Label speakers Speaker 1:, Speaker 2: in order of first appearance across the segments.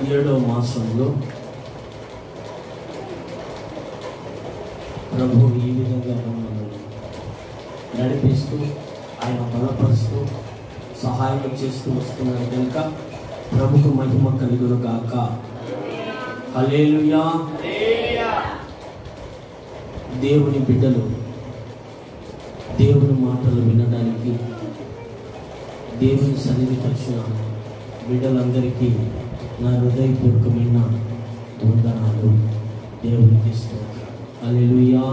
Speaker 1: 7వ మాసంలో ప్రభు ఈ విధంగా మమ్మల్ని నడిపిస్తూ, ఆయన బలపరుస్తూ, సహాయం చేస్తూ వస్తున్నారు కనుక ప్రభుకు మహిమ కలుగును గాక. హల్లెలూయా. దేవుని బిడ్డలు దేవుని మాటలు వినడానికి దేవుని సన్నిధికి వచ్చిన బిడ్డలందరికీ నా హృదయపూర్వకమైన వందనాలు. దేవునికి స్తోత్రం. హల్లెలూయా.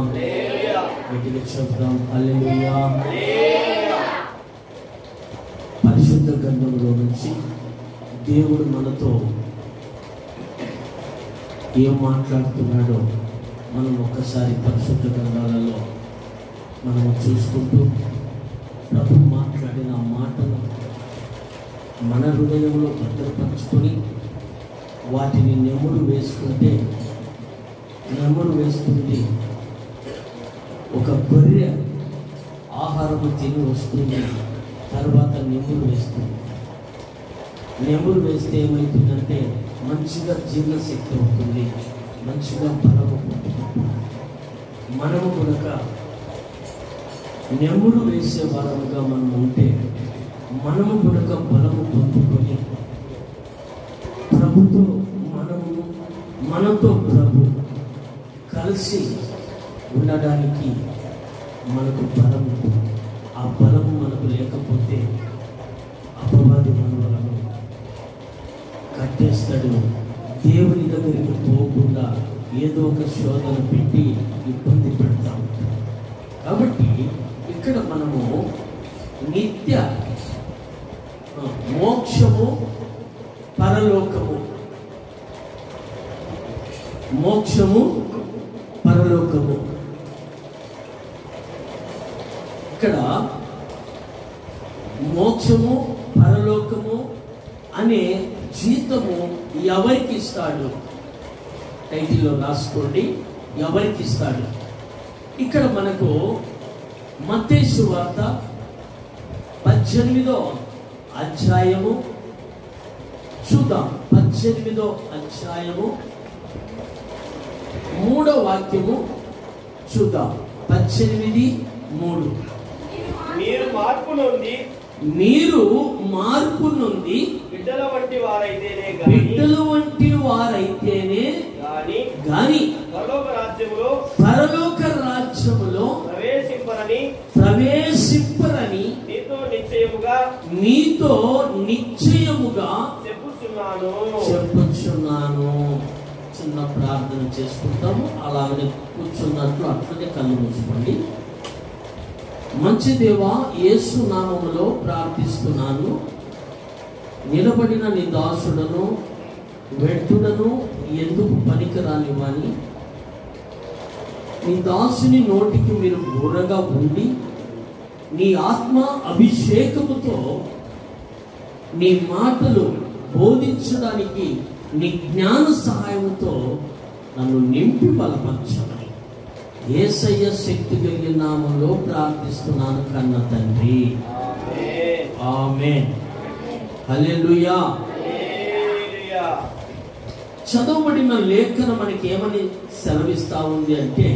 Speaker 1: గట్టిగా చెప్తాం హల్లెలూయా. పరిశుద్ధ గ్రంథంలో నుంచి దేవుడు మనతో ఏం మాట్లాడుతున్నాడో మనం ఒక్కసారి పరిశుద్ధ గ్రంథాలలో మనము చూసుకుంటూ ప్రభు మాట్లాడిన మాటను మన హృదయంలో భద్రపరుచుకొని వాటిని నెమరు వేసుకుంటే ఒక గొర్రె ఆహారము తిని వస్తుంది, తర్వాత నెమరు వేస్తుంది. నెమరు వేస్తే ఏమవుతుందంటే మంచిగా జీర్ణశక్తి అవుతుంది, మంచిగా బలము పుట్టుకుంటుంది. మనము కనుక నెమరు వేసే వారముగా మనం ఉంటే మనము కనుక బలము పొందుకొని ప్రభుతో మనతో ప్రభు కలిసి ఉండడానికి మనకు బలం ఉంటుంది. ఆ బలము మనకు లేకపోతే అపవాది మనలను కట్టేస్తాడు. దేవుని దగ్గరికి పోకుండా ఏదో ఒక శోధన పెట్టి ఇబ్బంది పెడతా ఉంటాడు. కాబట్టి ఇక్కడ మనము నిత్య మోక్షము, పరలోకము, మోక్షము, పరలోకము. ఇక్కడ మోక్షము, పరలోకము అనే జీతము ఎవరికి ఇస్తాడు? టైటిల్లో రాసుకోండి, ఎవరికి ఇస్తాడు. ఇక్కడ మనకు మత్తయి సువార్త 18వ అధ్యాయము చూద్దాం. 18వ అధ్యాయము 3వ వాక్యము చూద్దాం. 18:3.
Speaker 2: మీరు
Speaker 1: మార్పు నుండి
Speaker 2: బిడ్డల వంటి వారైతేనే
Speaker 1: గాని పరలోక రాజ్యములో ప్రవేశింపరని నీతో నిశ్చయముగా చెప్పుచున్నాను. చిన్న ప్రార్థన చేసుకుంటాము. అలాగనే కూర్చున్నట్లు అట్లనే కళ్ళు మూసుకోండి. మంచి దేవా, యేసు నామములో ప్రార్థిస్తున్నాను. నిలబడిన నీ దాసుడను వ్యర్థుడను ఎందుకు పనికిరానివ్వని నీ దాసుని నోటికి మీరు బూరగా ఉండి నీ ఆత్మ అభిషేకముతో నీ మాటలు బోధించడానికి నీ జ్ఞాన సహాయంతో నన్ను నింపి బలపరచమని యేసయ్య శక్తి కలిగిన నామంలో ప్రార్థిస్తున్నాను కన్న తండ్రి. ఆమేన్. హల్లెలూయా. చదవబడిన లేఖనం మనకి ఏమని సెలవిస్తా ఉంది అంటే,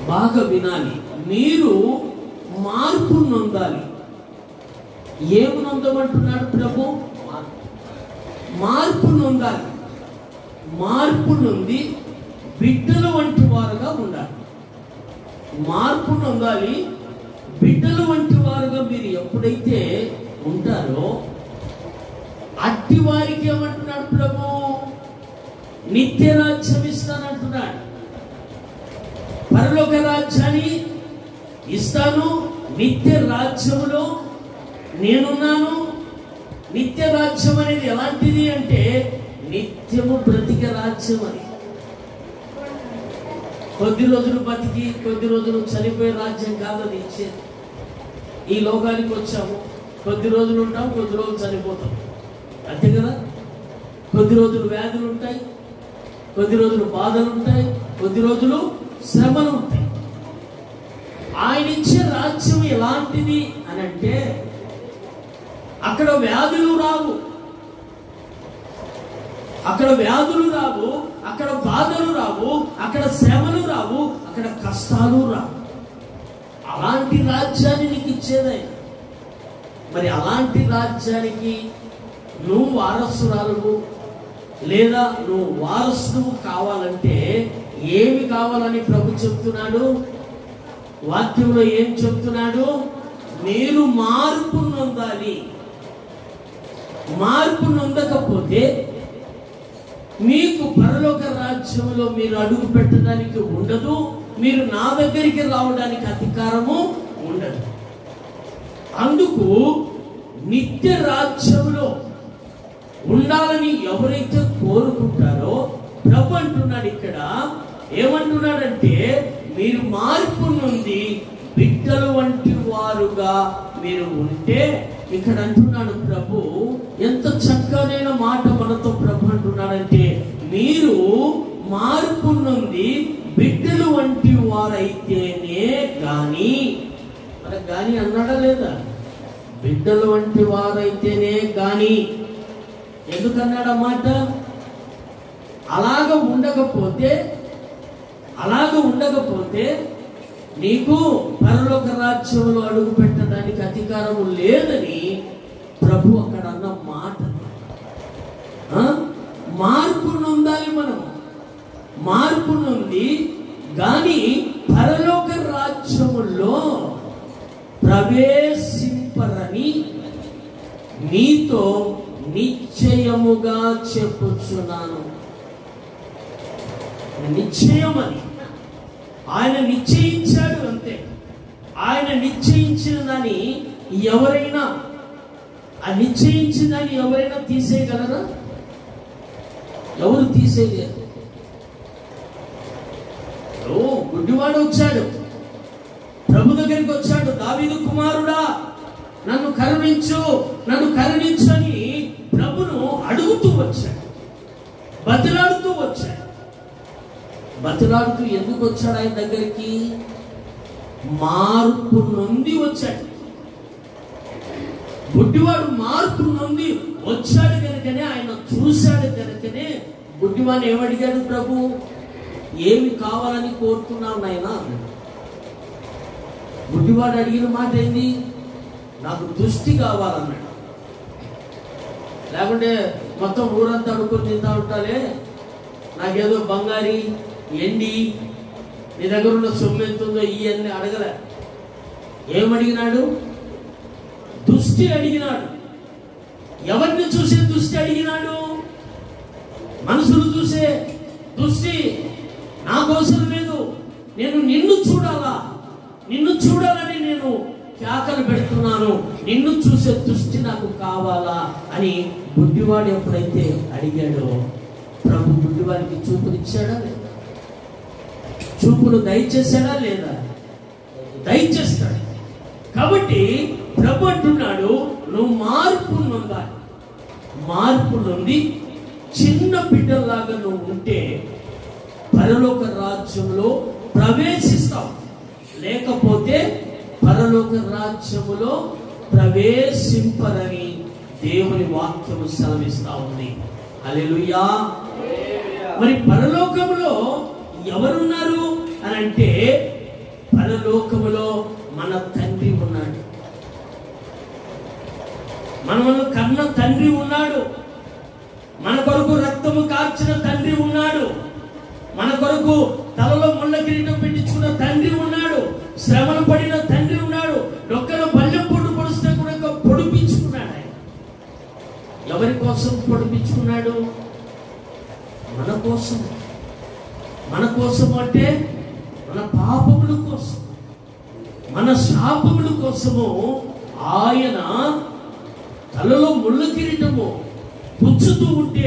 Speaker 1: బాగా వినాలి. మీరు మార్పు నొందాలి. ఏమి నొందమంటున్నాడు ప్రభు? మార్పు నొందాలి. మార్పు నొంది బిడ్డల వంటి వారుగా ఉండాలి. మార్పు నొందాలి. బిడ్డల వంటి వారుగా మీరు ఎప్పుడైతే ఉంటారో అట్టి వారికి ఏమంటున్నాడు ప్రభు? నిత్య రాజ్యం ఇస్తానంటున్నాడు. పరలోక రాజ్యాన్ని ఇస్తాను. నిత్య రాజ్యములో నేనున్నాను. నిత్య రాజ్యం అనేది ఎలాంటిది అంటే నిత్యము బ్రతికే రాజ్యం అని. కొద్ది రోజులు బతికి కొద్ది రోజులు చనిపోయే రాజ్యం కాదని ఇచ్చేది. ఈ లోకానికి వచ్చాము, కొద్ది రోజులు ఉంటాం, కొద్ది రోజులు చనిపోతాం, అంతే కదా. కొద్ది రోజులు వ్యాధులు ఉంటాయి, కొద్ది రోజులు బాధలు ఉంటాయి, కొద్ది రోజులు శ్రమలు ఉంటాయి. ఆయన ఇచ్చే రాజ్యం ఎలాంటిది అని అంటే అక్కడ వ్యాధులు రావు, అక్కడ వ్యాధులు రావు, అక్కడ బాధలు రావు, అక్కడ శ్రమలు రావు, అక్కడ కష్టాలు రావు. అలాంటి రాజ్యాన్ని నీకు ఇచ్చేదైనా. మరి అలాంటి రాజ్యానికి నువ్వు వారసురాలు లేదా నువ్వు వారసుడు కావాలంటే ఏమి కావాలని ప్రభు చెప్తున్నాడు? వాక్యంలో ఏం చెప్తున్నాడు? మీరు మార్పు నొందాలి. మార్పు నొందకపోతే మీకు పరలోక రాజ్యంలో మీరు అడుగు పెట్టడానికి ఉండదు, మీరు నా దగ్గరికి రావడానికి అధికారము ఉండదు. అందుకు నిత్య రాజ్యంలో ఉండాలని ఎవరైతే కోరుకుంటారో ప్రభు అంటున్నాడు ఇక్కడ. ఏమంటున్నాడంటే మీరు మార్పు నుండి బిడ్డలు వంటి వారుగా మీరు ఉంటే, ఇక్కడ అంటున్నాడు ప్రభు, ఎంత చక్కనైన మాట మనతో ప్రభు అంటున్నాడంటే, మీరు మార్పు నుండి బిడ్డలు వంటి వారైతేనే గాని, మనకు గాని అన్నాడా లేదా? బిడ్డలు వంటి వారైతేనే గాని. ఎందుకన్నాడు మాట? అలాగ ఉండకపోతే నీకు పరలోక రాజ్యంలో అడుగు పెట్టడానికి అధికారము లేదని ప్రభు అక్కడ అన్న మాట. మార్పు నొందాలి మనం. మార్పు నుండి గాని పరలోక రాజ్యములో ప్రవేశింపరని మీతో నిశ్చయముగా చెప్పుచున్నాను. నిశ్చయమని ఆయన నిశ్చయించాడు, అంతే. ఆయన నిశ్చయించిన దాన్ని ఎవరైనా తీసేయగలరా? ఎవరు తీసేయలేరు. గుడ్డివాడు వచ్చాడు, ప్రభు దగ్గరికి వచ్చాడు. దావీదు కుమారుడా, నన్ను కరుణించు అని ప్రభును అడుగుతూ వచ్చాడు, బతిలాడుతూ వచ్చాడు. బతిలాడుతూ ఎందుకు వచ్చాడు ఆయన దగ్గరికి? మార్పు నొంది వచ్చాడు. గుడ్డివాడు మార్పు నొంది వచ్చాడు కనుకనే, ఆయన చూశాడు కనుకనే గుడ్డివాడిని ఏమడిగాడు ప్రభు? ఏమి కావాలని కోరుతున్నావు నాయనా? గుడ్డివాడు అడిగిన మాట ఏంది? నాకు దృష్టి కావాలన్నాడు. లేకుంటే మొత్తం ఊరంతా అడుక్కొని తింటా ఉంటాలే, నాకేదో బంగారి ఎండి నీ దగ్గర ఉన్న సొమ్ము ఎంతుందో ఇవన్నీ అడగలే. ఏమడిగినాడు? దృష్టి అడిగినాడు. ఎవరిని చూసే దృష్టి అడిగినాడు? మనుషులు చూసే దృష్టి నా కోసం లేదు. నేను నిన్ను చూడాలని నేను కేకలు పెడుతున్నాను. నిన్ను చూసే దృష్టి నాకు కావాలా అని గుడ్డివాడు ఎప్పుడైతే అడిగాడో ప్రభు గుడ్డివాడికి చూపునిచ్చాడా లేదా? చూపును దయచేశాడా లేదా? దయచేస్తాడు. కాబట్టి ప్రభు అంటున్నాడు, నువ్వు మార్పు నొందాలి. మార్పు నుండి చిన్న బిడ్డలాగా నువ్వు ఉంటే పరలోక రాజ్యంలో ప్రవేశిస్తావు. లేకపోతే పరలోక రాజ్యములో ప్రవేశింపరని దేవుని వాక్యము సెలవిస్తా ఉంది. హల్లెలూయా. మరి పరలోకములో ఎవరున్నారు అని అంటే, పరలోకములో మన తండ్రి ఉన్నాడు. మనము కన్న తండ్రి ఉన్నాడు. మన కొరకు రక్తము కార్చిన తండ్రి ఉన్నాడు. మన కొరకు తలలో ముళ్ళ కిరీటం పెట్టించుకున్న తండ్రి ఉన్నాడు. శ్రమను పడిన తండ్రి ఉన్నాడు. డొక్కలో బల్లెం పొట్టు పొడిస్తే కూడా పొడిపించుకున్నాడు. ఆయన ఎవరి కోసం పొడిపించుకున్నాడు? మన కోసం. మన కోసం అంటే మన పాపముల కోసం, మన శాపముల కోసము ఆయన తలలో ముళ్ళ కిరీటము పుచ్చుతూ ఉంటే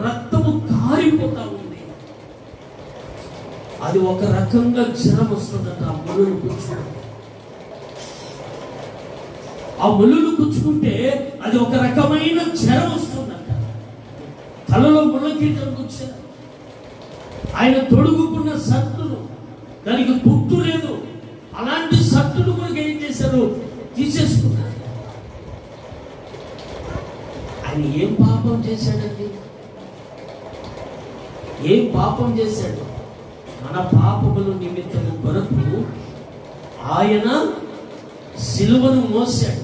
Speaker 1: రక్తము కారిపోతా ఉంది. అది ఒక రకంగా జ్వరం వస్తుందట. ఆ ముళ్ళు పుచ్చుకుంటే, ఆ ముళ్ళు పుచ్చుకుంటే అది ఒక రకమైన జ్వరం వస్తుందట. తలలో ముళ్ళ కిరీటం కూర్చారు. ఆయన తొడుగుకున్న సత్తును, దానికి పుట్టు లేదు, అలాంటి సత్తును కూడా ఏం చేశారు? తీసేసుకున్నారు. ఆయన ఏం పాపం చేశాడండి? ఏం పాపం చేశాడు? మన పాపముల నిమిత్తము కొరకు ఆయన సిలువను మోసాడు,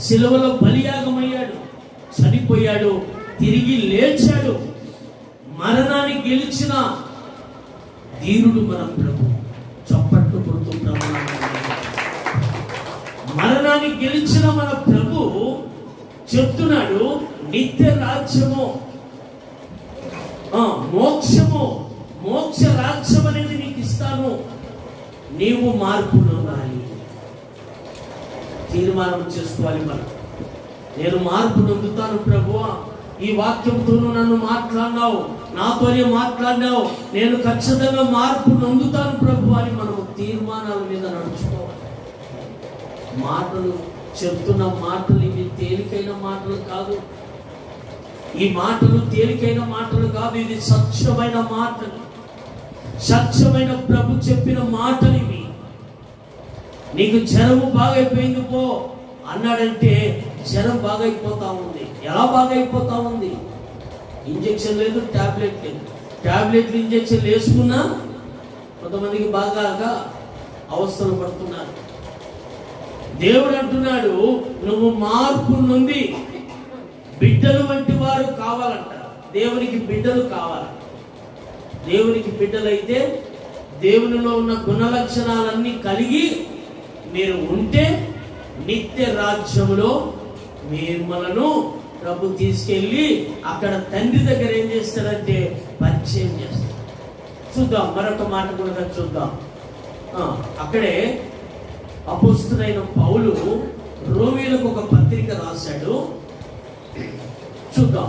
Speaker 1: సిలువలో బలియాగమయ్యాడు, చనిపోయాడు, తిరిగి లేచాడు. మరణాన్ని గెలిచిన ధీరుడు మన ప్రభు. చప్పట్లు కొడుతూ ప్రభు, మరణాన్ని గెలిచిన మన ప్రభు చెప్తున్నాడు, నిత్య రాజ్యము, మోక్షము, మోక్ష రాజ్యం అనేది నీకు ఇస్తాను, నీవు మార్పు నొందాలి. తీర్మానం చేసుకోవాలి మనం. నేను మార్పు నొందుతాను ప్రభువా, ఈ వాక్యంతోనూ నన్ను మాట్లాడినావు, నాతోనే మాట్లాడినావు, నేను ఖచ్చితంగా మార్పు నొందుతాను ప్రభు అని మనం తీర్మానాల మీద నడుచుకోవాలి. మాటలు చెప్తున్న మాటలు ఇవి తేలికైన మాటలు కాదు. ఈ మాటలు తేలికైన మాటలు కాదు, ఇది సత్యమైన మాటలు, సత్యమైన ప్రభు చెప్పిన మాటలు ఇవి. నీకు జ్వరము బాగైపోయింది పో అన్నాడంటే జ్వరం బాగైపోతా ఉంది. ఎలా బాగైపోతా ఉంది? ఇంజెక్షన్ లేదు, టాబ్లెట్ లేదు. టాబ్లెట్లు ఇంజెక్షన్ వేసుకున్నా కొంతమందికి బాగా అవస్థలు పడుతున్నారు. దేవుడు అంటున్నాడు, నువ్వు మార్పు నుండి బిడ్డలు వంటి వారు కావాలంట. దేవునికి బిడ్డలు కావాలి. దేవునికి బిడ్డలైతే దేవునిలో ఉన్న గుణ లక్షణాలన్నీ కలిగి మీరు ఉంటే నిత్య రాజ్యములో మిమ్మలను ప్రభు తీసుకెళ్ళి అక్కడ తండ్రి దగ్గర ఏం చేస్తాడంటే పరిచయం చేస్తాడు. చూద్దాం, మరొక మాట కూడా చూద్దాం. అక్కడే అపోస్తలుడైన పౌలు రోమీయులకు ఒక పత్రిక రాశాడు. చూద్దాం,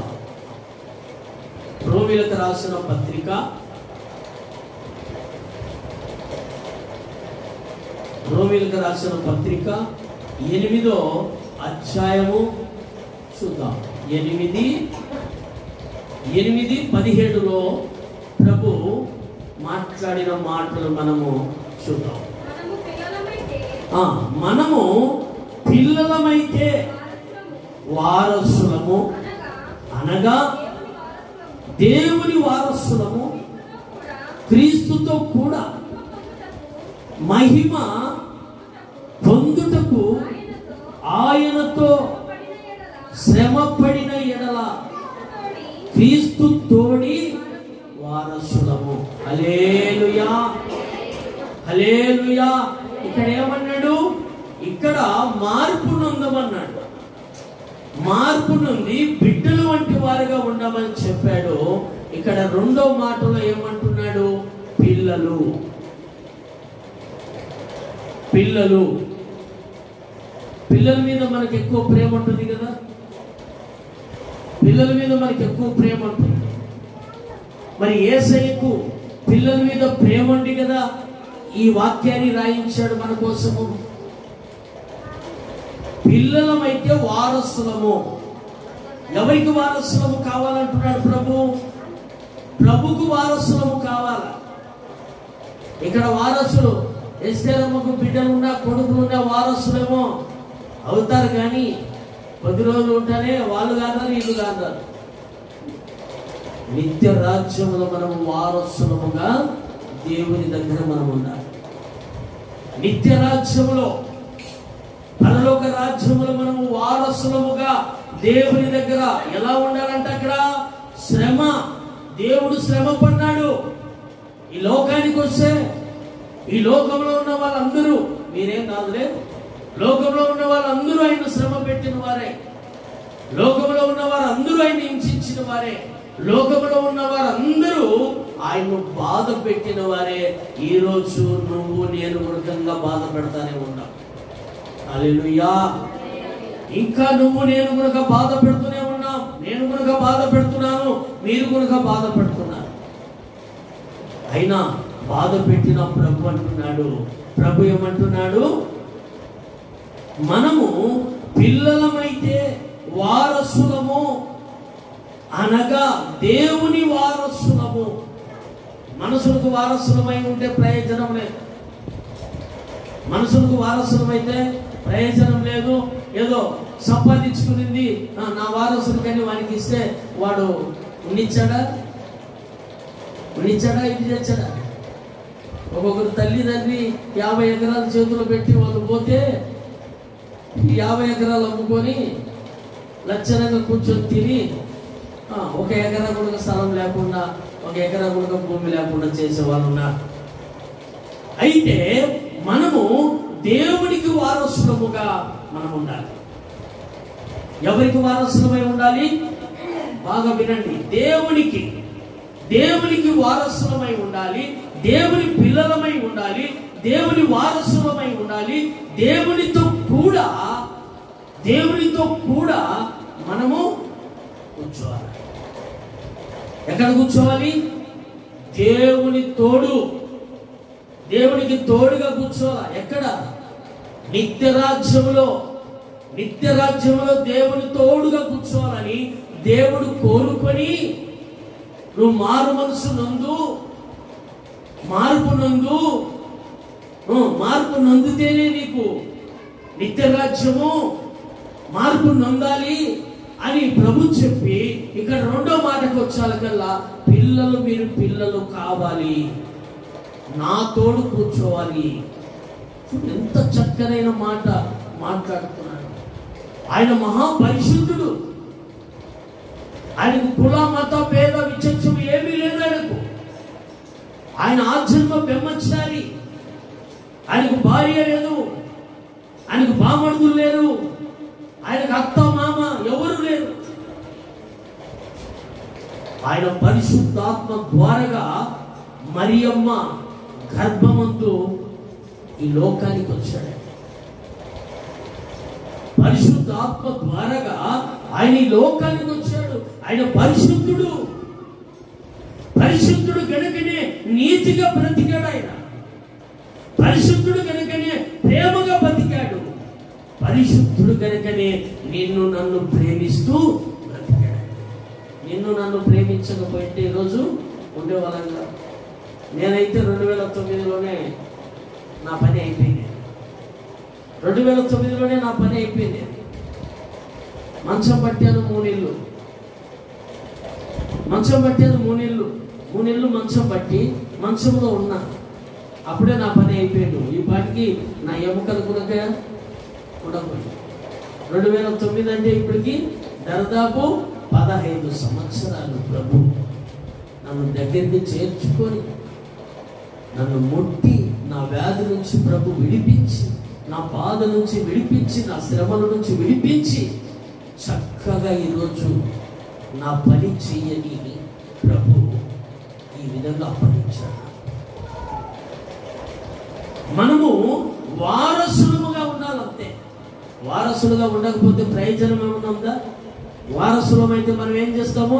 Speaker 1: రోమీయులకు రాసిన పత్రిక, రోమీయులకు రాసిన పత్రిక 8వ అధ్యాయము చూద్దాం. 8:17లో ప్రభు మాట్లాడిన మాటలు మనము చూద్దాం. మనము పిల్లలమైతే వారసులము, అనగా దేవుని వారసులము, క్రీస్తుతో కూడా మహిమ పొందుటకు ఆయనతో శ్రమపడిన ఎడల క్రీస్తు తోడి వారసులము. హల్లెలూయా, హల్లెలూయా. ఇక్కడ ఏమన్నాడు? ఇక్కడ మార్పు నొందమన్నాడు. మార్పు నుండి బిడ్డలు వంటి వారుగా ఉండమని చెప్పాడు. ఇక్కడ 2వ మాటలో ఏమంటున్నాడు? పిల్లలు. పిల్లలు, పిల్లల మీద మనకి ఎక్కువ ప్రేమ ఉంటుంది కదా. పిల్లల మీద మనకి ఎక్కువ ప్రేమ ఉంటుంది. మరి యేసయ్యకు పిల్లల మీద ప్రేమ ఉంది కదా, ఈ వాక్యాన్ని రాయించాడు మన కోసము. పిల్లలమైతే వారసులము. ఎవరికి వారసులము కావాలంటున్నాడు ప్రభు? ప్రభుకు వారసులము కావాల. ఇక్కడ వారసులు ఎస్తేరమ్మకు బిడ్డలున్నా కొడుకులున్నా వారసులేమో అవుతారు, కానీ కొద్ది రోజులు ఉంటేనే వాళ్ళు కాదారు, వీళ్ళు కాదారు. నిత్య రాజ్యంలో మనం వారసులముగా దేవుని దగ్గర మనం ఉండాలి. నిత్య రాజ్యములో, పరలోక రాజ్యములో మనము వారసులముగా దేవుని దగ్గర ఎలా ఉండాలంటే అక్కడ శ్రమ. దేవుడు శ్రమ పడ్డాడు. ఈ లోకానికి వస్తే ఈ లోకంలో ఉన్న వాళ్ళందరూ, మీరేం కాదులే, లోకంలో ఉన్న వాళ్ళందరూ ఆయన శ్రమ పెట్టిన వారే, లోకంలో ఉన్న వారందరూ ఆయన హింసించిన వారే, లోకంలో ఉన్న వారందరూ ఆయన్ను బాధ పెట్టిన వారే. ఈరోజు నువ్వు నేను మృగంగా బాధ పెడతానే ఉన్నావు. హల్లెలూయా. ఇంకా నువ్వు నేను కనుక బాధ పెడుతూనే ఉన్నాం. నేను కనుక బాధ పెడుతున్నాను, మీరు కనుక బాధ పెడుతున్నారు. అయినా బాధ పెట్టిన ప్రభు అంటున్నాడు, ప్రభు ఏమంటున్నాడు? మనము పిల్లలమైతే వారసులము, అనగా దేవుని వారసులము. మనసులకు వారసులమై ఉంటే ప్రయోజనం లేదు. మనసులకు వారసులమైతే ప్రయోజనం లేదు. ఏదో సంపాదించుకునింది నా వారసుడు కానీ వానికి ఇస్తే వాడు ఉండిచ్చాడా ఇది తెచ్చాడా? ఒక్కొక్కరు తల్లిదండ్రి 50 ఎకరాలు చేతులు పెట్టి వాళ్ళు పోతే 50 ఎకరాలు అమ్ముకొని లక్షణంగా కూర్చొని తిని 1 ఎకరా కూడా స్థలం లేకుండా 1 ఎకరా కూడా భూమి లేకుండా చేసేవాళ్ళు ఉన్నారు. అయితే మనము దేవునికి వారసులముగా మనం ఉండాలి. ఎవరికి వారసులమై ఉండాలి? బాగా వినండి. దేవునికి వారసులమై ఉండాలి. దేవుని పిల్లలమై ఉండాలి. దేవుని వారసులమై ఉండాలి. దేవునితో కూడా మనము కూర్చోవాలి. ఎక్కడ కూర్చోవాలి? దేవునికి తోడుగా కూర్చోవాలి. ఎక్కడ? నిత్యరాజ్యములో దేవుని తోడుగా కూర్చోవాలని దేవుడు కోరుకొని నువ్వు మార్పు నందితేనే నీకు నిత్యరాజ్యము, మార్పు నొందాలి అని ప్రభు చెప్పి ఇక్కడ 2వ మాటకు వచ్చాకల్లా మీరు పిల్లలు కావాలి, నా తోడు కూర్చోవాలి. ఎంత చక్కనైన మాట మాట్లాడుతున్నాడు. ఆయన మహాపరిశుద్ధుడు. ఆయనకు కుల మత భేద విచక్షణ ఏమీ లేదు. ఆయన ఆజన్మ బ్రహ్మచారి. ఆయనకు భార్య లేదు, ఆయనకు బామర్దులు లేరు, ఆయనకు అత్త మామ ఎవరు లేరు. ఆయన పరిశుద్ధాత్మ ద్వారాగా మరియమ్మ గర్భమందు ఈ లోకానికి వచ్చాడు. పరిశుద్ధాత్మ ద్వారాగా ఆయన ఈ లోకానికి వచ్చాడు. ఆయన పరిశుద్ధుడు కనుకనే నీతిగా బ్రతికాడు. ఆయన పరిశుద్ధుడు కనుకనే ప్రేమగా బ్రతికాడు. పరిశుద్ధుడు కనుకనే నిన్ను నన్ను ప్రేమిస్తూ బ్రతికాడు. నిన్ను నన్ను ప్రేమించకపోతే ఈరోజు ఉండేవాళ్ళంగా. నేనైతే 2009లోనే నా పని అయిపోయింది. 2009లోనే నా పని అయిపోయింది. మంచం పట్టాను 3 నెలలు. 3 నెలలు మంచం పట్టి మంచంలో ఉన్నా. అప్పుడే నా పని అయిపోయాడు. ఈ పాటికి నా ఎముకలు కూడా ఉండకపోయింది. 2009 అంటే ఇప్పటికి దాదాపు 15 సంవత్సరాలు ప్రభు నన్ను దగ్గరికి చేర్చుకొని నన్ను ముట్టి నా వ్యాధి నుంచి ప్రభు విడిపించి, నా బాధ నుంచి విడిపించి, నా శ్రమల నుంచి విడిపించి చక్కగా ఈరోజు నా పని చెయ్యని ప్రభు ఈ విధంగా అప్పగించాడు. మనము వారసులుగా ఉండాలంతే. వారసులుగా ఉండకపోతే ప్రయోజనం ఏమన్నా ఉందా? వారసులమైతే మనం ఏం చేస్తాము?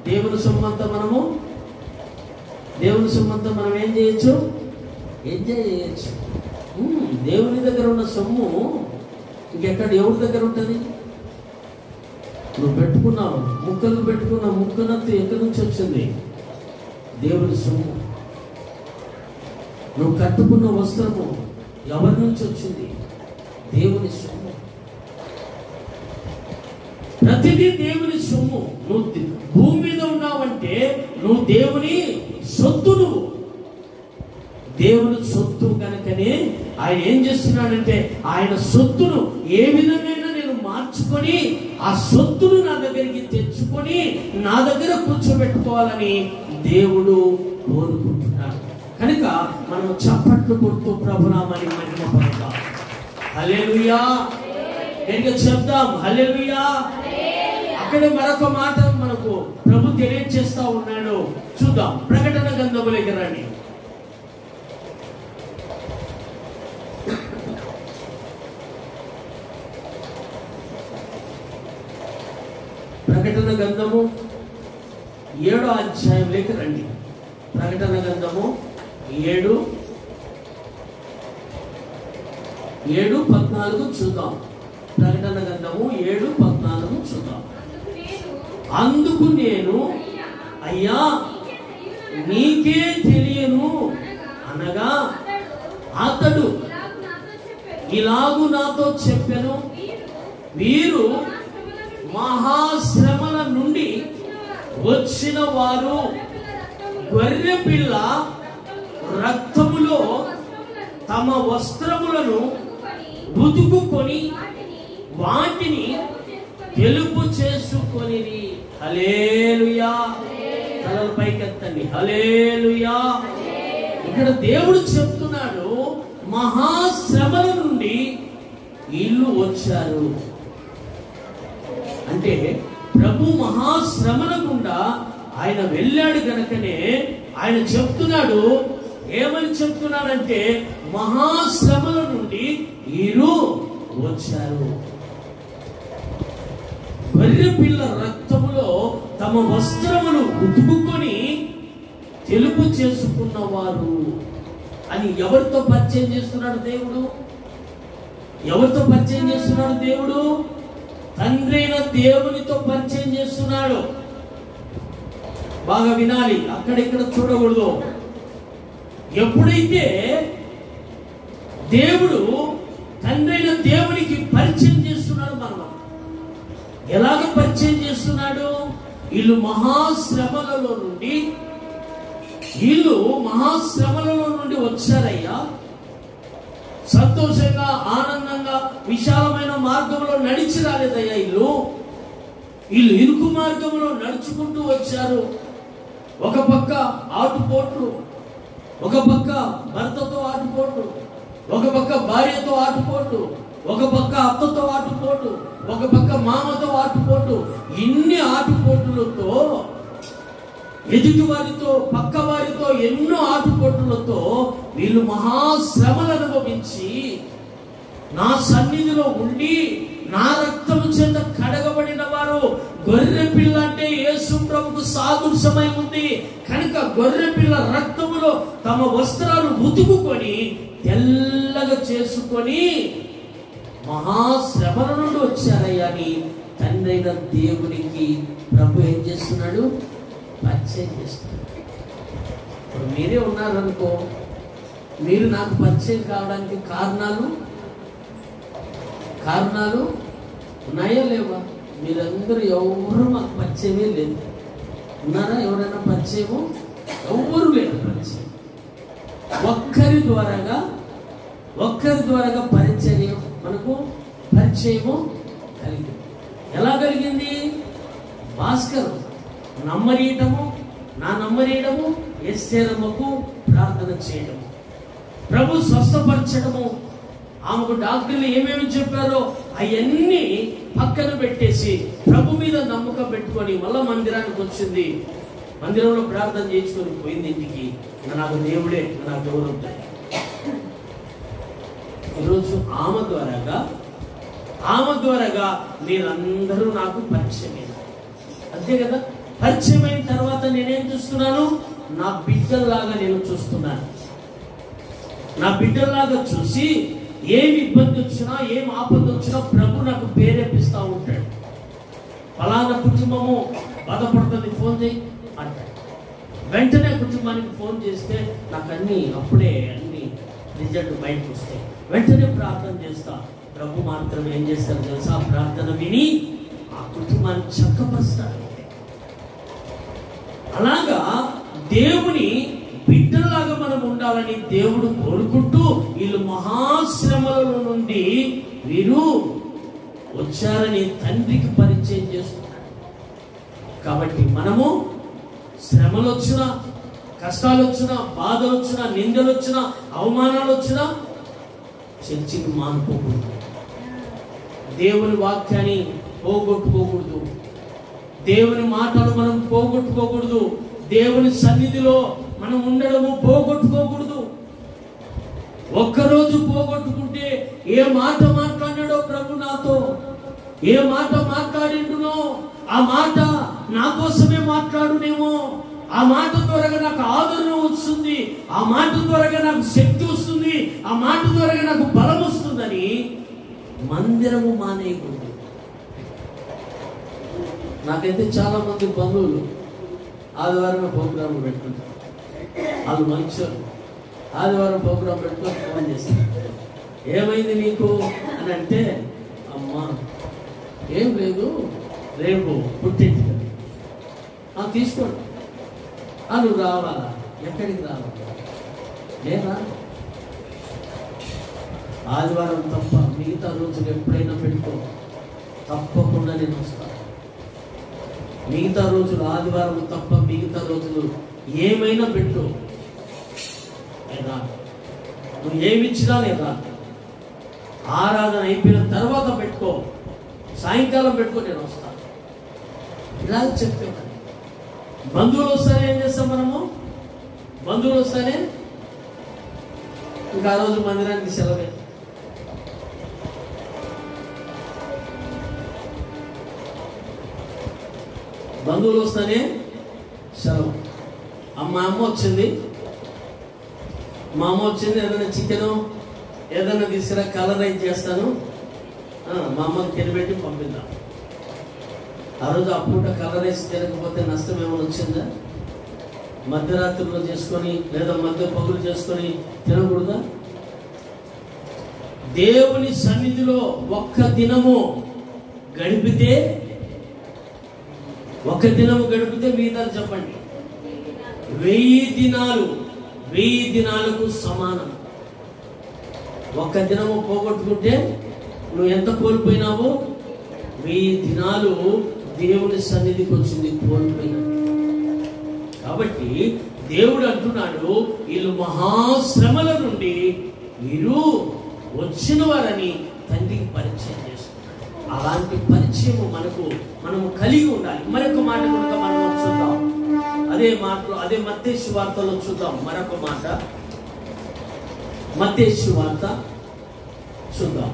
Speaker 1: దేవుని సొమ్మంతా మనం ఏం చేయొచ్చు? ఎంజాయ్ చేయొచ్చు. దేవుని దగ్గర ఉన్న సొమ్ము ఇంకెక్కడ ఎవరి దగ్గర ఉంటుంది? నువ్వు పెట్టుకున్నావు, ముక్కలు పెట్టుకున్నావు, ముక్కనంతా ఎక్కడి నుంచి వచ్చింది? దేవుని సొమ్ము. నువ్వు కట్టుకున్న వస్త్రము ఎవరి నుంచి వచ్చింది? దేవుని సొమ్ము. ప్రతిదీ దేవుని సొమ్ము. నువ్వు భూమి మీద ఉన్నావంటే నువ్వు దేవుని సొత్తు. దేవుని సొత్తు కనుకనే ఆయన ఏం చేస్తున్నాడంటే ఆయన సొత్తును ఏ విధంగా నేను మార్చుకొని ఆ సొత్తును నా దగ్గరికి తెచ్చుకొని నా దగ్గర కూర్చోబెట్టుకోవాలని దేవుడు కోరుకుంటున్నాడు. కనుక మనం చప్పట్లు కొడుతూ ప్రభునామాన్ని మహిమపడతాం. హల్లెలూయా. గట్టిగా చెప్దాం హల్లెలూయా. అక్కడే మరొక మాట మనకు ప్రభు తెలియజేస్తా ఉన్నాడు. చూద్దాం. ప్రకటన గ్రంథములోకి రండి. ప్రకటన గ్రంథము 7వ అధ్యాయంలోకి రండి. ప్రకటన గ్రంథము 7:14 చూద్దాం. ప్రకటన గ్రంథము 7:14 చూద్దాం. అందుకు నేను అయ్యా నీకే తెలియను అనగా అతడు ఇలాగు నాతో చెప్పెను, వీరు మహాశ్రమల నుండి వచ్చిన వారు గొర్రె పిల్ల రక్తములో తమ వస్త్రములను ఉతుకుకొని వాటిని తెలుపు చేసుకొని. హల్లెలూయా. తలల పైకెత్తండి. హల్లెలూయా. ఇక్కడ దేవుడు చెప్తున్నాడు, మహాశ్రమల నుండి వీళ్ళు వచ్చారు అంటే ప్రభు మహాశ్రమల గుండా ఆయన వెళ్ళాడు గనుకనే ఆయన చెప్తున్నాడు. ఏమని చెప్తున్నాడంటే మహాశ్రమల నుండి వీరు వచ్చారు. గొర్రె పిల్ల రక్తములో తమ వస్త్రములు ఉతుకుకొని తెలుపు చేసుకున్నవారు అని ఎవరితో పరిచయం చేస్తున్నాడు దేవుడు? ఎవరితో పరిచయం చేస్తున్నాడు దేవుడు? తండ్రి అయిన దేవునితో పరిచయం చేస్తున్నాడు. బాగా వినాలి, అక్కడిక్కడ చూడకూడదు. ఎప్పుడైతే దేవుడు తండ్రి అయిన దేవునికి పరిచయం చేస్తున్నాడు, మనం ఎలాగ పరిచయం చేస్తున్నాడు? వీళ్ళు మహాశ్రమలలో నుండి వచ్చారయ్యా. సంతోషంగా ఆనందంగా విశాలమైన మార్గంలో నడిచి రాలేదయ్యా. వీళ్ళు ఇరుకు మార్గంలో నడుచుకుంటూ వచ్చారు. ఒక పక్క ఆటుపోట్లు, ఒక పక్క భర్తతో ఆటుపోట్లు, ఒక పక్క భార్యతో ఆటుపోట్లు, ఒక పక్క అత్తతో ఆటుపోటు, ఒక పక్క మామతో ఆటుపోటు. ఇన్ని ఆటుపోటులతో, ఎదుటి వారితో, పక్క వారితో ఎన్నో ఆటుపోటులతో వీళ్ళు మహాశ్రమలు అనుభవించి నా సన్నిధిలో ఉండి నా రక్తము చేత కడగబడిన వారు. గొర్రె పిల్ల అంటే యేసు ప్రభుకు సాదృశ్యమై ఉంది కనుక గొర్రె పిల్ల రక్తములో తమ వస్త్రాలు ఉతుకుకొని తెల్లగా చేసుకొని మహాశ్రమల నుండి వచ్చారయ్యా అని తండ్రి అయిన దేవునికి ప్రభు ఏం చేస్తున్నాడు? పరిచయం చేస్తున్నాడు. ఇప్పుడు మీరే ఉన్నారనుకో, మీరు నాకు పరిచయం కావడానికి కారణాలు ఉన్నాయా లేవా? మీరందరూ ఎవరు మాకు పరిచయమే లేదు. ఉన్నారా ఎవరైనా పరిచయము? ఎవరు లేరు పరిచయం. ఒక్కరి ద్వారాగా పరిచయం మనకు పరిచయము కలిగింది. ఎలా కలిగింది? భాస్కర్ నా నమ్మరీయడము, ఎస్తేరమ్మకు ప్రార్థన చేయడము, ప్రభు స్వస్థపరచడము, ఆమెకు డాక్టర్లు ఏమేమి చెప్పారో అవన్నీ పక్కన పెట్టేసి ప్రభు మీద నమ్మకం పెట్టుకొని మళ్ళా మందిరానికి వచ్చింది. మందిరంలో ప్రార్థన చేసుకొని పోయింది ఇంటికి. నాకు దేవుడే, నాకు ఎవరు ఉంటాయి. ఈరోజు ఆమె ద్వారాగా మీరందరూ నాకు పరిచయమైన, అంతే కదా? పరిచయం అయిన తర్వాత నేనేం చూస్తున్నాను? నా బిడ్డల్లాగా నేను చూస్తున్నాను. నా బిడ్డల్లాగా చూసి ఏం ఇబ్బంది వచ్చినా, ఏం ఆపద వచ్చినా ప్రభు నాకు ప్రేరేపిస్తూ ఉంటాడు. ఫలానా కుటుంబము బాధపడుతుంది, ఫోన్ చేయి అంటాడు. వెంటనే కుటుంబానికి ఫోన్ చేస్తే నాకు అప్పుడే అన్ని రిజల్ట్ బయటకు వస్తాయి. వెంటనే ప్రార్థన చేస్తా. ప్రభు మాత్రం ఏం చేస్తారు తెలుసా? ప్రార్థన విని ఆ కుటుంబాన్ని చక్కపరుస్తాడు. అలాగా దేవుని బిడ్డలాగా మనం ఉండాలని దేవుడు కోరుకుంటూ వీళ్ళు మహాశ్రమల నుండి వీరు వచ్చారని తండ్రికి పరిచయం చేస్తున్నాడు. కాబట్టి మనము శ్రమలు వచ్చినా, కష్టాలు వచ్చినా, బాధలు వచ్చినా, నిందలు వచ్చినా, అవమానాలు వచ్చినా చర్చికి మానుకోకూడదు. దేవుని వాక్యాన్ని పోగొట్టుకోకూడదు. దేవుని మాటలు మనం పోగొట్టుకోకూడదు. దేవుని సన్నిధిలో మనం ఉండడము పోగొట్టుకోకూడదు. ఒక్కరోజు పోగొట్టుకుంటే ఏ మాట మాట్లాడాడో ప్రభు నాతో, ఏ మాట మాట్లాడిండునో ఆ మాట నా కోసమే మాట్లాడునేమో, ఆ మాట ద్వారా నాకు ఆదరణ వస్తుంది, ఆ మాట ద్వారా నాకు శక్తి వస్తుంది, ఆ మాట ద్వారా నాకు బలం వస్తుందని మందిరము మానేయకూడదు. నాకైతే చాలా మంది బంధువులు ఆదివారం ప్రోగ్రాం పెట్టుకుంటారు. వాళ్ళు మంచోళ్ళు. ఆదివారం ప్రోగ్రాం పెట్టుకొని ఫోన్ చేస్తారు. ఏమైంది నీకు అని అంటే, అమ్మా ఏం లేదు, రేపు పుట్టింటి తీసుకోండి. నువ్వు రావాలా? ఎక్కడికి రావాలి? లేదా ఆదివారం తప్ప మిగతా రోజులు ఎప్పుడైనా పెట్టుకో, తప్పకుండా నేను వస్తాను. మిగతా రోజులు ఆదివారం తప్ప మిగతా రోజులు ఏమైనా పెట్టు, నేను రాను. నువ్వు ఏమిచ్చినా నేను రాను. ఆరాధన అయిపోయిన తర్వాత పెట్టుకో, సాయంకాలం పెట్టుకో, నేను వస్తాను. ఇలా చెప్పేవాడు. బంధువులు వస్తానే ఏం చేస్తాం మనము? బంధువులు వస్తానే ఇంకా ఆ రోజు మందిరానికి సెలవే. బంధువులు వస్తానే సెలవు. మా అమ్మ వచ్చింది, ఏదైనా చికెను ఏదైనా తీసుకురా, కలర్ రైస్ చేస్తాను, మా అమ్మకి తినబెట్టి పంపిద్దాం. ఆ రోజు ఆ పూట కలర్ రైస్ తినకపోతే నష్టం ఏమైనా వచ్చిందా? మధ్యరాత్రిలో చేసుకొని లేదా మధ్య పగులు చేసుకొని తినకూడదా? దేవుని సన్నిధిలో ఒక్క దినము గడిపితే మీద చెప్పండి, 1000 దినాలకు సమానం. ఒక్క దినము పోగొట్టుకుంటే నువ్వు ఎంత కోల్పోయినావో 1000 దినాలు దేవుని సన్నిధికి వచ్చింది కోల్పోయినా. కాబట్టి దేవుడు అంటున్నాడు, వీళ్ళు మహాశ్రమల నుండి వీరు వచ్చిన వారని తండ్రికి పరిచయం చేస్తున్నారు. అలాంటి పరిచయం మనము కలిగి ఉండాలి. మరొక మాట కనుక మనం చూద్దాం. అదే మత్తయి సువార్తలో చూద్దాం. మరొక మాట మత్తయి సువార్త చూద్దాం.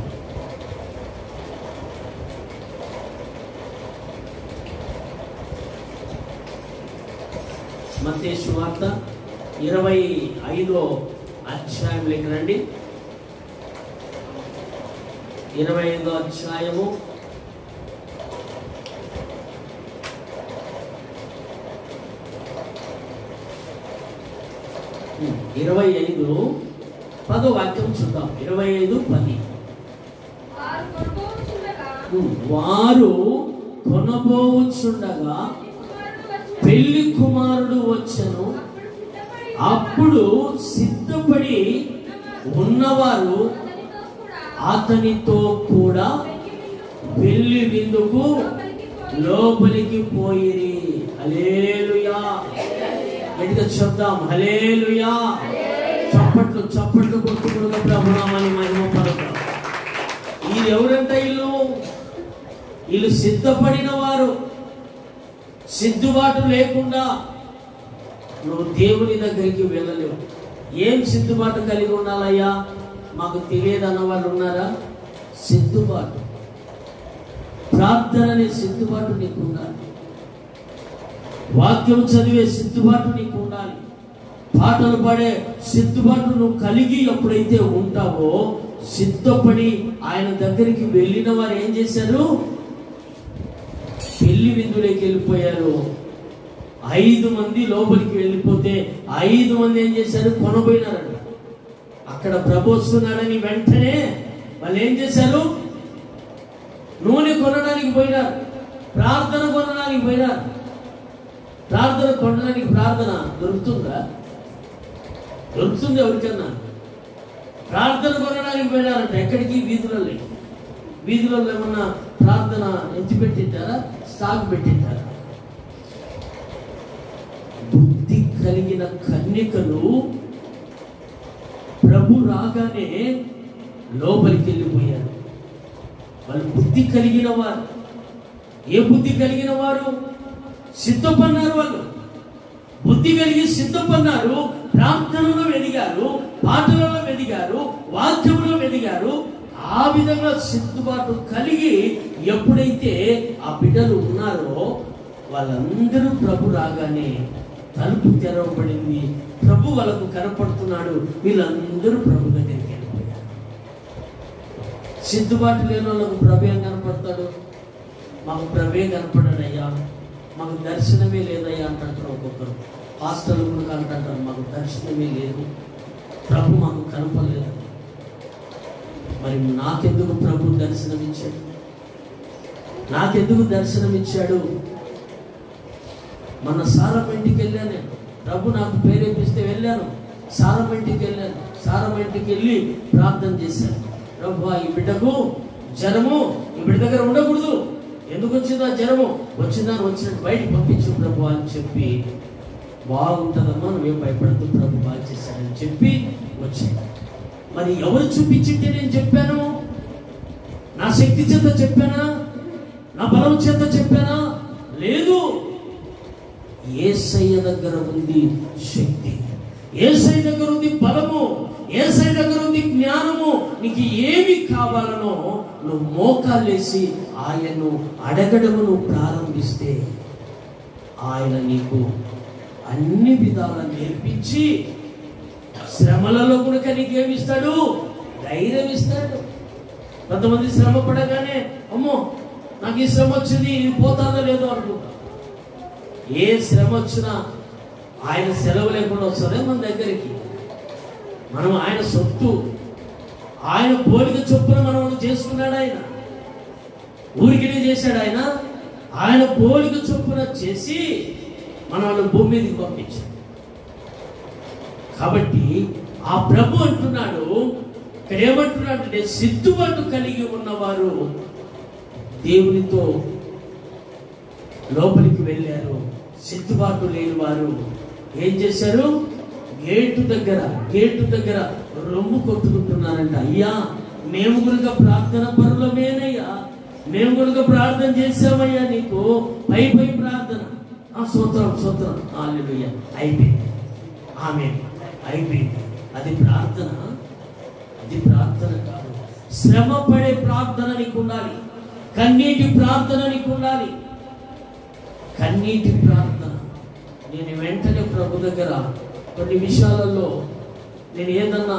Speaker 1: మత్తయి సువార్త 25వ అధ్యాయంలోకి రండి. 25వ అధ్యాయము 10వ వాక్యం చూద్దాం. 25:10. వారు కొనబోచుండగా పెళ్లి కుమారుడు వచ్చెను. అప్పుడు సిద్ధపడి ఉన్నవారు అతనితో కూడా పెళ్లి విందుకు లోపలికి పోయిరి. హల్లెలూయా. గట్టిగా చెప్దాం, హల్లెలూయా. చప్పట్లు కొట్టుకున్న ప్రభునామాన్ని మహిమపడతాం. వీళ్ళు ఎవరంట? వీళ్ళు సిద్ధపడిన వారు. సిద్ధుబాటు లేకుండా నువ్వు దేవుని దగ్గరికి వెళ్ళలేవు. ఏం సిద్ధుబాటు కలిగి ఉండాలయ్యా? మాకు తెలియదన్న వాళ్ళు ఉన్నారా? సిద్ధుబాటు, ప్రార్థన అనే సిద్ధుబాటు నీకు ఉండాలి. వాక్యం చదివే సిద్ధుబాటు నీకు ఉండాలి. పాటలు పాడే సిద్ధుబాటు నువ్వు కలిగి ఎప్పుడైతే ఉంటావో, సిద్ధపడి ఆయన దగ్గరికి వెళ్ళిన వారు ఏం చేశారు? పెళ్లి విందులోకి వెళ్ళిపోయారు. 5 మంది లోపలికి వెళ్ళిపోతే 5 మంది ఏం చేశారు? కొనబోయినారంట. అక్కడ ప్రభు వస్తున్నాడని వెంటనే వాళ్ళు ఏం చేశారు? నూనె కొనడానికి పోయినారు, ప్రార్థన కొనడానికి పోయినారు. ప్రార్థన కొనడానికి ప్రార్థన దొరుకుతుందా? దొరుకుతుంది ఎవరికన్నా? ప్రార్థన కొనడానికి పోయినారంట. ఎక్కడికి? వీధులలో ఏమన్నా ప్రార్థన ఎత్తిపెట్టింటారా? స్టాక్ పెట్టింటారా? బుద్ధి కలిగిన కన్యకలు ప్రభు రాగానే లోపలికి వెళ్ళిపోయారు. వాళ్ళు బుద్ధి కలిగిన వారు. ఏ బుద్ధి కలిగిన వారు? సిద్ధపన్నారు. వాళ్ళు బుద్ధి కలిగి సిద్ధపన్నారు. ప్రార్థనలో ఎదిగారు, పాటలలో ఎదిగారు, వాక్యంలో ఎదిగారు. ఆ విధంగా సిద్ధుబాటు కలిగి ఎప్పుడైతే ఆ బిడ్డలు ఉన్నారో వాళ్ళందరూ ప్రభు రాగానే తలుపు తెరవబడింది. ప్రభు వాళ్ళకు కనపడుతున్నాడు. వీళ్ళందరూ ప్రభు దగ్గరికి వెళ్ళిపోయారు. సిద్ధుబాటు లేని వాళ్ళకు ప్రభు ఏం కనపడతాడు? మాకు ప్రభే కనపడాడయ్యా, మాకు దర్శనమే లేదయ్యా అంటారు ఒక్కొక్కరు. హాస్టల్ కూడా అంటారు, మాకు దర్శనమే లేదు, ప్రభు మాకు కనపడలేదు. మరి నాకెందుకు ప్రభు దర్శనం ఇచ్చాడు? నాకెందుకు దర్శనం ఇచ్చాడు? మన సారమ్మ ఇంటికి వెళ్ళాను నేను. ప్రభు నాకు ప్రేరేపిస్తే వెళ్ళాను. సారమ్మ ఇంటికి వెళ్ళాను. సారమ్మ ఇంటికి వెళ్ళి ప్రార్థన చేశాను. ప్రభు ఈ బిడ్డకు జ్వరము, ఈ బిడ్డ దగ్గర ఉండకూడదు. ఎందుకు వచ్చిందా జ్వరము? వచ్చిందని వచ్చినట్టు బయటకు పంపించు ప్రభు అని చెప్పి, బాగుంటుందమ్మా నువ్వేం భయపడద్దు, ప్రభు బాగా చేశాడని చెప్పి వచ్చాను. మరి ఎవరు చూపించింటే నేను చెప్పాను? నా శక్తి చేత చెప్పానా? నా బలం చేత చెప్పానా? లేదు. యేసయ్య దగ్గర ఉంది శక్తి, యేసయ్య దగ్గర ఉంది బలము, యేసయ్య దగ్గర ఉంది జ్ఞానము. నీకు ఏమి కావాలనో నువ్వు మోకాలేసి ఆయన్ను అడగడము నువ్వు ప్రారంభిస్తే ఆయన నీకు అన్ని విధాలా నేర్పించి శ్రమలలో కూడా నీకేమిస్తాడు? ధైర్యం ఇస్తాడు. కొంతమంది శ్రమ పడగానే అమ్మో నాకు ఈ శ్రమ వచ్చింది, ఇది పోతాదో లేదో అనుకుంటా. ఏ శ్రమ వచ్చినా ఆయన సెలవు లేకుండా వస్తుందే మన దగ్గరికి. మనం ఆయన సొత్తు, ఆయన పోలిక చొప్పున మనం చేసుకున్నాడు. ఆయన ఊరికినే చేశాడు. ఆయన పోలిక చొప్పున చేసి మనల్ని భూమి మీదకి పంపించాడు. కాబట్టి ఆ ప్రభు అంటున్నాడు, ఇక్కడ ఏమంటున్నాడంటే సిద్ధుబాటు కలిగి ఉన్నవారు దేవునితో లోపలికి వెళ్ళారు. సిద్ధుబాటు లేని వారు ఏం చేశారు? గేటు దగ్గర రొమ్ము కొట్టుకుంటున్నారంట. అయ్యా మేము కనుక ప్రార్థన పరులమేనయ్యా, మేము కనుక ప్రార్థన చేసామయ్యా, నీకు పై ప్రార్థన స్తోత్రం హల్లెలూయా అయిపోయింది, ఆమేన్ అయిపోయింది. అది ప్రార్థన కాదు. శ్రమ పడే ప్రార్థన నీకు ఉండాలి. కన్నీటి ప్రార్థన నీకు ఉండాలి. కన్నీటి ప్రార్థన. నేను వెంటనే ప్రభు దగ్గర కొన్ని విషయాలలో నేను ఏదన్నా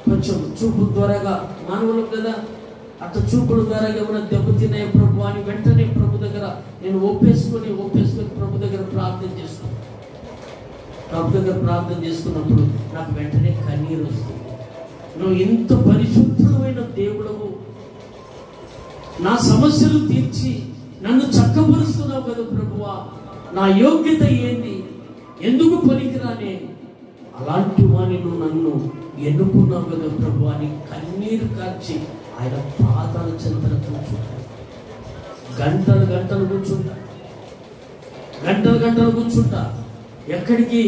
Speaker 1: కొంచెం చూపు ద్వారాగా, మానవులు కదా అట్లా చూపుల ద్వారా ఏమైనా దెబ్బతిన్నాయి ప్రభు అని వెంటనే ప్రభు దగ్గర నేను ఒప్పేసుకొని ప్రభు దగ్గర ప్రార్థన చేసుకున్నాను. ప్రభు దగ్గర ప్రార్థన చేసుకున్నప్పుడు నాకు వెంటనే కన్నీరు వస్తుంది. నువ్వు ఇంత పరిశుద్ధమైన దేవుడవు, నా సమస్యలు తీర్చి నన్ను చక్కపరుస్తున్నావు కదా ప్రభువా, నా యోగ్యత ఏంది, ఎందుకు పనికిరానే, అలాంటి వాణి నువ్వు నన్ను ఎన్నుకున్నావు కదా ప్రభు అని కన్నీరు కార్చి ఆయన పాదాల చెంతన కూర్చుంటాడు. గంటలు కూర్చుంటా. ఎక్కడికి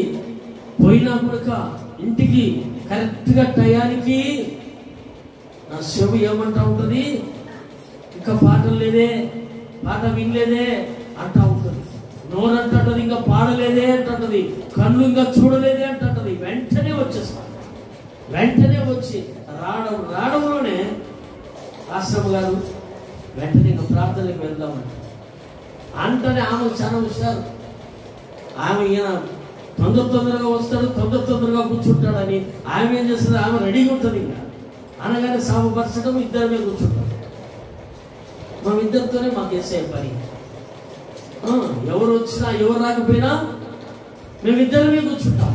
Speaker 1: పోయినా కూడా ఇంటికి కరెక్ట్గా టయానికి నా చెవు ఏమంటా ఉంటుంది, ఇంకా పాటలు లేదే, పాట వినలేదే అంటా ఉంటుంది. నోరు అంటది ఇంకా పాడలేదే అంటది, కళ్ళు ఇంకా చూడలేదే అంటది. వెంటనే వచ్చేస్తాను. వెంటనే వచ్చి రావడంలోనే ఆశ్రమ గారు వెంటనే ఇంకా ప్రార్థనకి వెళ్దామంట అంటనే ఆమె చాలా హుషారు. ఆమె ఈయన తొందరగా వస్తాడు, తొందరగా కూర్చుంటాడని ఆమె ఏం చేస్తుంది, ఆమె రెడీగా ఉంటుంది. ఇంకా అనగానే సామపరచడం, ఇద్దరమే కూర్చుంటాం. మేమిద్దరితోనే మాకు వేసే పని. ఎవరు వచ్చినా ఎవరు రాకపోయినా మేమిద్దరమే కూర్చుంటాం.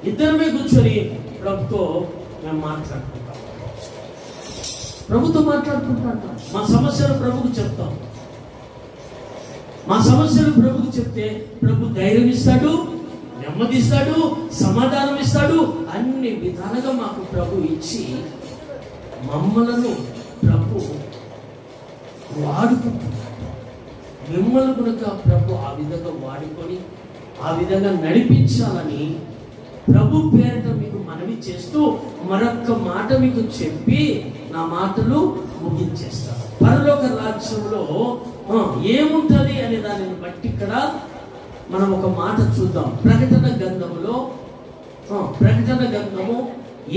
Speaker 1: ఇద్దరమే కూర్చొని ప్రభుతో మేము మాట్లాడుకుంటాం. ప్రభుతో మాట్లాడుకుంటాం. మా సమస్యలు ప్రభుకు చెప్తాం. మా సమస్యలు ప్రభుకు చెప్తే ప్రభు ధైర్యం ఇస్తాడు, నెమ్మదిస్తాడు, సమాధానం ఇస్తాడు. అన్ని విధాలుగా మాకు ప్రభు ఇచ్చి మమ్మలను ప్రభు వాడుకుంటున్నాడు. మిమ్మల్ని కనుక ప్రభు ఆ విధంగా వాడుకొని ఆ విధంగా నడిపించాలని ప్రభు పేరిట మీకు మనవి చేస్తూ మరొక్క మాట మీకు చెప్పి నా మాటలు ముగించేస్తాను. పరలోక రాజ్యంలో ఏముంటది అనే దానిని బట్టి ఇక్కడ మనం ఒక మాట చూద్దాం. ప్రకటన గ్రంథము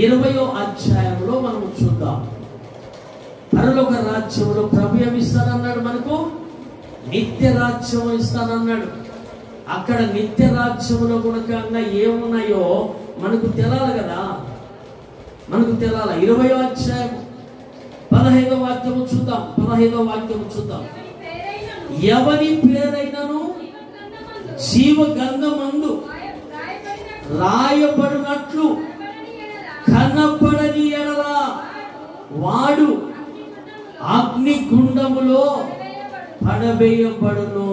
Speaker 1: 20వ అధ్యాయంలో మనము చూద్దాం. పరలోక రాజ్యంలో ప్రభు ఏమి ఇస్తానన్నాడు? మనకు నిత్య రాజ్యం ఇస్తానన్నాడు. అక్కడ నిత్య రాజ్యంలో గుణకంగా ఏమున్నాయో మనకు తెలాలి కదా, మనకు తెలాలి. 20వ అధ్యాయం 15వ వాక్యము చూద్దాం. 15వ వాక్యము చూద్దాం. ఎవరి పేరైనను జీవ గ్రంథమందు రాయబడినట్లు కనపడని ఎడల వాడు అగ్నిగుండములో పడవేయబడును.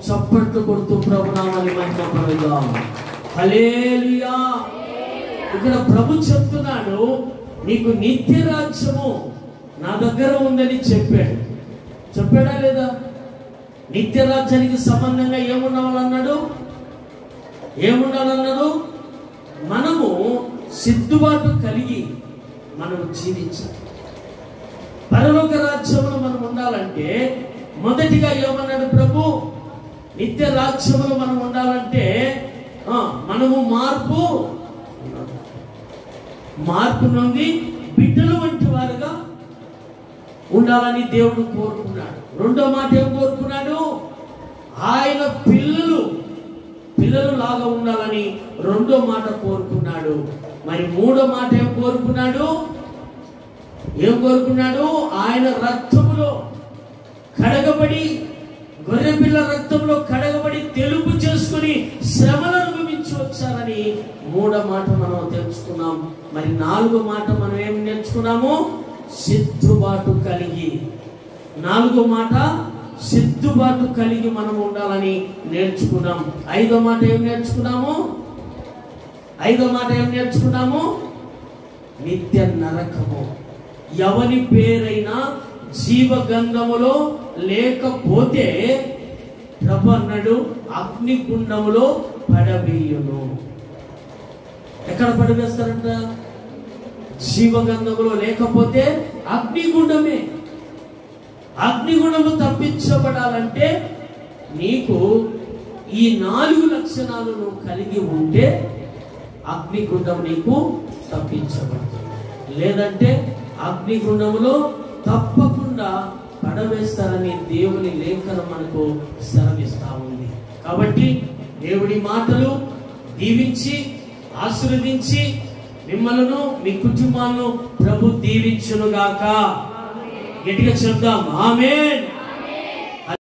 Speaker 1: చప్పట్లు కొడుతూ ప్రభునామాన్ని మహిమపరుద్దాం. హల్లెలూయా. ఇక్కడ ప్రభు చెప్తున్నాడు, నీకు నిత్య రాజ్యము నా దగ్గర ఉందని చెప్పాడు. చెప్పాడా లేదా? నిత్య రాజ్యానికి సంబంధంగా ఏముండాలన్నాడు? మనము సిద్ధుబాటు కలిగి మనము జీవించాలి. పరలోక రాజ్యంలో మనం ఉండాలంటే మొదటిగా ఏమన్నాడు ప్రభు? నిత్య రాజ్యంలో మనం ఉండాలంటే మనము మార్పు నుండి బిడ్డలు వంటి వారుగా ఉండాలని దేవుడు కోరుకున్నాడు. రెండో మాట ఏం కోరుకున్నాడు? ఆయన పిల్లలు లాగా ఉండాలని రెండో మాట కోరుకున్నాడు. మరి మూడో మాట ఏం కోరుకున్నాడు? ఆయన రక్తములో కడగబడి, గొర్రెపిల్ల రక్తంలో కడగబడి తెలుపు చేసుకుని శ్రమను అనుభవించి వచ్చారని మూడో మాట మనం తెలుసుకున్నాం. మరి నాలుగో మాట మనం ఏం నేర్చుకున్నాము? సిద్ధుబాటు కలిగి. నాలుగో మాట సిద్ధుబాటు కలిగి మనం ఉండాలని నేర్చుకున్నాం. ఐదో మాట ఏం నేర్చుకున్నాము? నిత్య నరకము. ఎవని పేరైనా జీవగంధములో లేకపోతే ప్రభు అన్నాడు, అగ్నిగుండములో పడవేయును. ఎక్కడ పడవేస్తారంట? జీవగంధములో లేకపోతే అగ్నిగుండమే. అగ్నిగుండము తప్పించబడాలంటే నీకు ఈ 4 లక్షణాలు నువ్వు కలిగి ఉంటే అగ్నిగుండం నీకు తప్పించబడుతుంది. లేదంటే అగ్నిగుండములో తప్పకుండా పడవేస్తారని దేవుని లేఖనం మనకు సెలవిస్తా ఉంది. కాబట్టి దేవుడి మాటలు దీవించి ఆశీర్వదించి మిమ్మలను మీ కుటుంబాలను ప్రభు దీవించునుగాక. గట్టిగా చెప్దాం ఆమేన్.